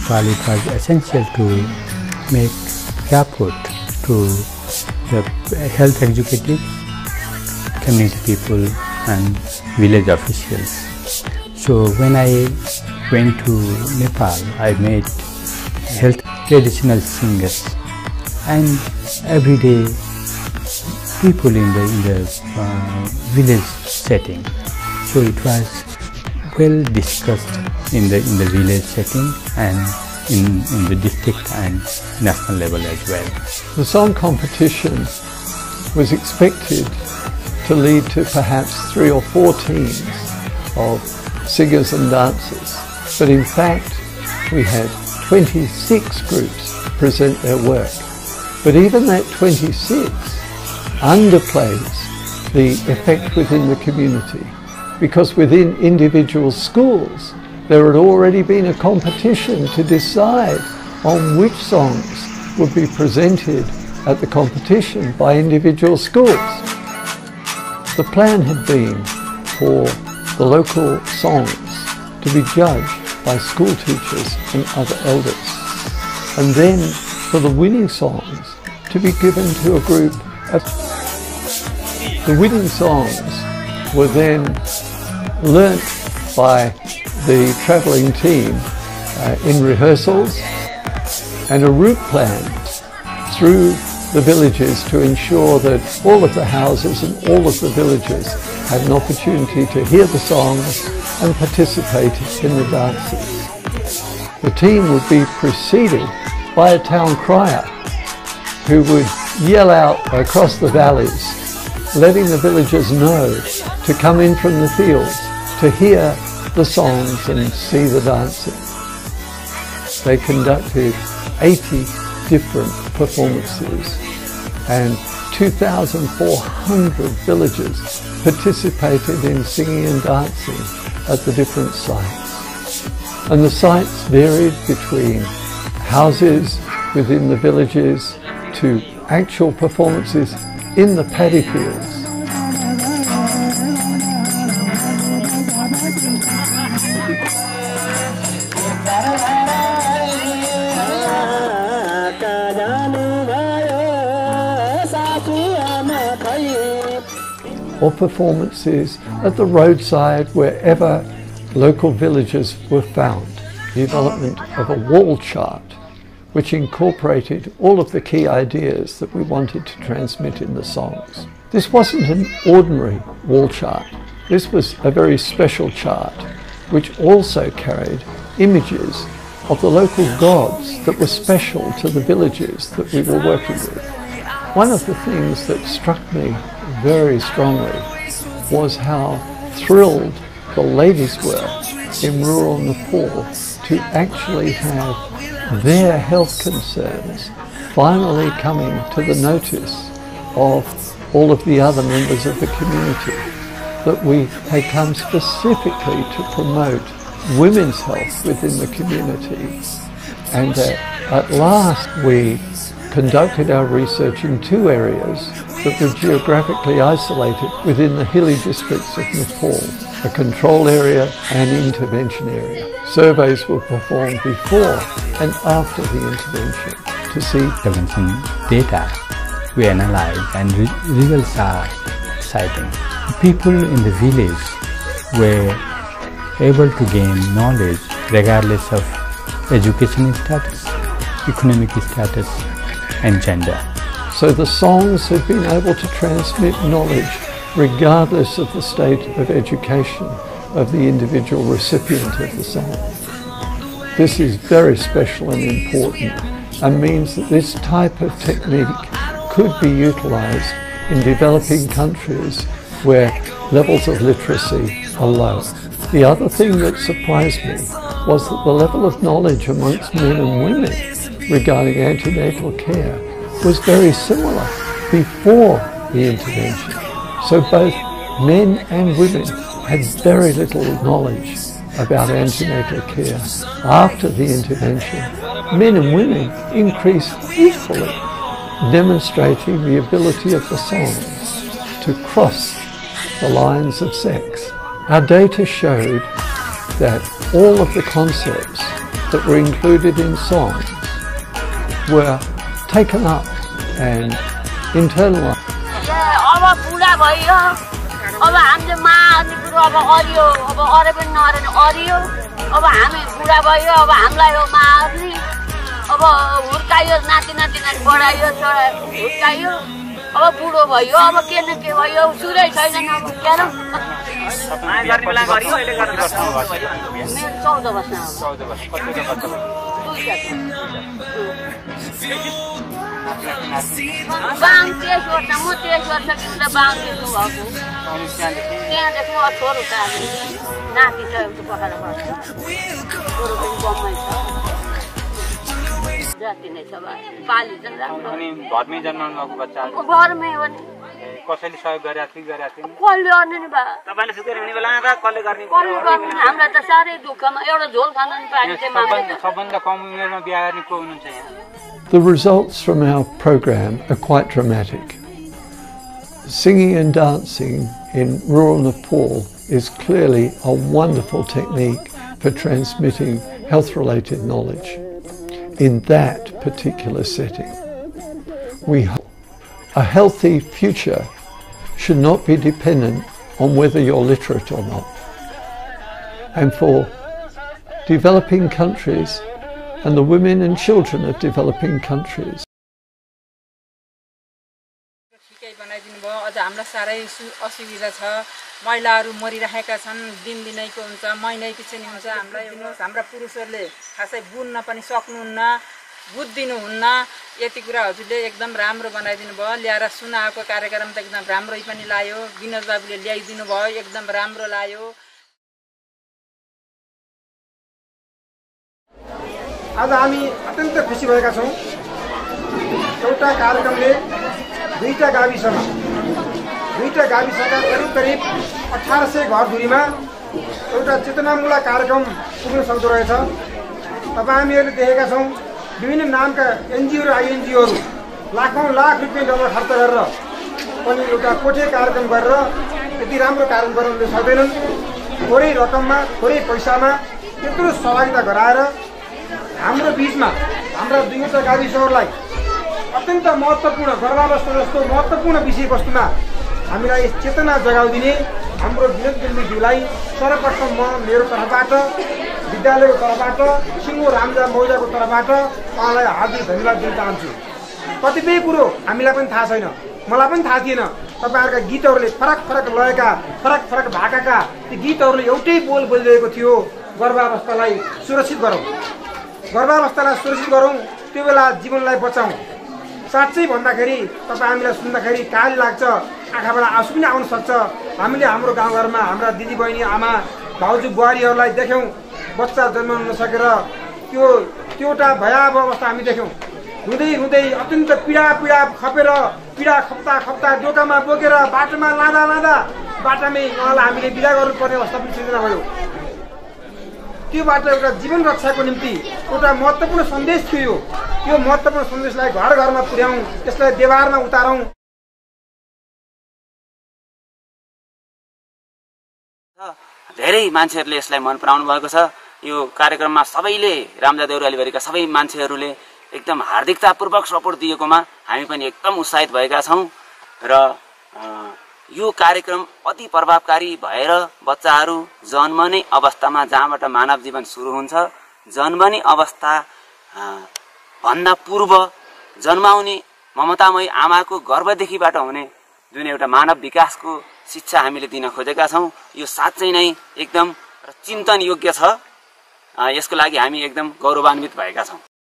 Nepal, it was essential to make rapport to the health executives, community people and village officials. So when I went to Nepal, I met health traditional singers and everyday people in the village setting. So it was well discussed in the village setting and in the district and national level as well. The song competition was expected to lead to perhaps 3 or 4 teams of singers and dancers, but in fact we had 26 groups present their work. But even that 26 underplays the effect within the community, because within individual schools there had already been a competition to decide on which songs would be presented at the competition by individual schools. The plan had been for the local songs to be judged by school teachers and other elders, and then for the winning songs to be given to a group. The winning songs were then learnt by the travelling team in rehearsals, and a route planned through the villages to ensure that all of the houses and all of the villages had an opportunity to hear the songs and participate in the dances. The team would be preceded by a town crier who would yell out across the valleys, letting the villagers know to come in from the fields to hear the songs and see the dancing. They conducted 80 different performances, and 2,400 villagers participated in singing and dancing at the different sites. And the sites varied between houses within the villages to actual performances in the paddy fields. Or performances at the roadside wherever local villages were found. The development of a wall chart which incorporated all of the key ideas that we wanted to transmit in the songs. This wasn't an ordinary wall chart. This was a very special chart which also carried images of the local gods that were special to the villages that we were working with. One of the things that struck me very strongly was how thrilled the ladies were in rural Nepal to actually have their health concerns finally coming to the notice of all of the other members of the community, that we had come specifically to promote women's health within the community, and that at last we conducted our research in 2 areas that were geographically isolated within the hilly districts of Nepal, a control area and intervention area. Surveys were performed before and after the intervention to see intervention data. We analyze and results are exciting. People in the village were able to gain knowledge regardless of education status, economic status and gender. So the songs have been able to transmit knowledge regardless of the state of education of the individual recipient of the song. This is very special and important, and means that this type of technique could be utilised in developing countries where levels of literacy are low. The other thing that surprised me was that the level of knowledge amongst men and women regarding antenatal care was very similar before the intervention. So both men and women had very little knowledge about antenatal care. After the intervention, men and women increased equally, demonstrating the ability of the songs to cross the lines of sex. Our data showed that all of the concepts that were included in songs were taken up and internalized. अब बुढो भयो अब के न के भयो सुरै छैन अब के र गर्ने बेला गरियो अहिले गर्न मेरो 14 वर्ष 14 वर्ष कति बच्चा बाङ 23 वर्ष म 23 वर्ष किन बाङ दिनु भएको त्यहाँदेखि छोरो त नाति छ एउटा पकाएर बस्छ छोरो पनि बम्मै छ जाति नै छ पाली चाहिँ राम्रो अनि घरमै जन्माउनु भएको बच्चा घरमै हो नि कसैले सहयोग गरेका थिए कसले गर्ने नि बा तपाईले सुतेर हुने बेला त कसले गर्ने हामीलाई त सारै दुःखमा एउटा झोल खान नि पानी चाहिँ माग्दैन सबभन्दा कम उमेरमा बिहे गर्ने को हुनुहुन्छ यहाँ. The results from our program are quite dramatic. Singing and dancing in rural Nepal is clearly a wonderful technique for transmitting health-related knowledge in that particular setting. We hope a healthy future should not be dependent on whether you're literate or not. And for developing countries and the women and children of developing countries. हामीलाई सारै असुविधा छ महिलाहरू मरिरहेका छन् दिनदिनैको हुन्छ महिनै पछि नि हुन्छ हामीलाई हाम्रा पुरुषहरूले खासै बुन्न पनि सक्नुहुन्न बुझ्दिनुहुन्न यति कुरा हजुरले एकदम राम्रो बनाइदिनु भयो ल्याएर सुनाएको कार्यक्रम त एकदम राम्रै पनि लाग्यो विनोद बाबुले ल्याइदिनु भयो एकदम राम्रो लाग्यो. आज हामी अत्यन्त खुसी भएका छौं. एउटा कार्यक्रमले दुईटा गाविसका करिब 1800 घर दूरीमा एउटा चेतनामूलक कार्यक्रम पुग्न सक्दो रहेछ. तपाईं हामीहरूले देखेका छौं विभिन्न नामका एनजीओ र आईएनजीओहरू लाखौं लाख रुपैयाँ डलर खर्च गरेर पनि एउटा कोठे कार्यक्रम गरेर यति राम्रो कार्यक्रम गर्न सक्दैनन्. थोरै रकममा थोरै पैसामा त्यत्रो सहभागिता गराएर हाम्रो बीचमा हाम्रा दुईवटा गाविसहरूलाई अत्यन्त महत्त्वपूर्ण गर्भावस्था जस्तो महत्त्वपूर्ण विषयवस्तुमा हामीलाई चेतना जगाउदिने हाम्रो विनोद बिन्दुज्यूलाई सर्वप्रथम म मेरो तर्फबाट विद्यालयको तर्फबाट सिङ्गो रामजा मौजाको तर्फबाट उहाँलाई हार्दिक धन्यवाद दिन चाहन्छु. कतिपय कुरो हामीलाई पनि थाहा छैन, मलाई पनि थाहा थिएन. तपाईहरुका गीतहरूले फरक फरक लयका फरक फरक भाकाका ती गीतहरूले एउटै बोल बोलिरहेको थियो. गर्भावस्थालाई सुरक्षित गरौँ, गर्भावस्थालाई सुरक्षित गरौँ, त्यो बेला जीवनलाई बचाउँ. साँच्चै भन्दाखेरि तपाईँ हामीलाई सुन्दाखेरि काली लाग्छ, आँखाबाट आँसु पनि आउन सक्छ. हामीले हाम्रो गाउँघरमा हाम्रा दिदीबहिनी आमा भाउजू बुहारीहरूलाई देख्यौँ बच्चा जन्माउन नसकेर त्यो एउटा भयावह अवस्था हामी देख्यौँ. हुँदै हुँदै अत्यन्त पीडा खपेर पीडा खप्ता डोकामा बोकेर बाटोमा लाँदा बाटामै उहाँलाई हामीले बिदा गर्नुपर्ने अवस्था पनि सिर्जना भयो. त्योबाट एउटा जीवन रक्षाको निम्ति एउटा महत्त्वपूर्ण सन्देश थियो. यो महत्त्वपूर्ण सन्देशलाई घर घरमा पुर्याउँ, त्यसलाई व्यवहारमा उतारौँ. धेरै मान्छेहरूले यसलाई मन पराउनु भएको छ. यो कार्यक्रममा सबैले रामजा देउरालीभरिका सबै मान्छेहरूले एकदम हार्दिकतापूर्वक सपोर्ट दिएकोमा हामी पनि एकदम उत्साहित भएका छौं र यो कार्यक्रम अति प्रभावकारी भएर बच्चाहरू जन्मने अवस्थामा जहाँबाट मानव जीवन सुरु हुन्छ जन्मने अवस्था भन्दा पूर्व जन्माउने ममतामय आमाको गर्भदेखिबाट हुने जुन एउटा मानव विकासको शिक्षा हामीले दिन खोजेका छौं. यो साच्चै नै एकदम चिन्तन योग्य छ. यसको लागि हामी एकदम गौरवान्वित भएका छौं.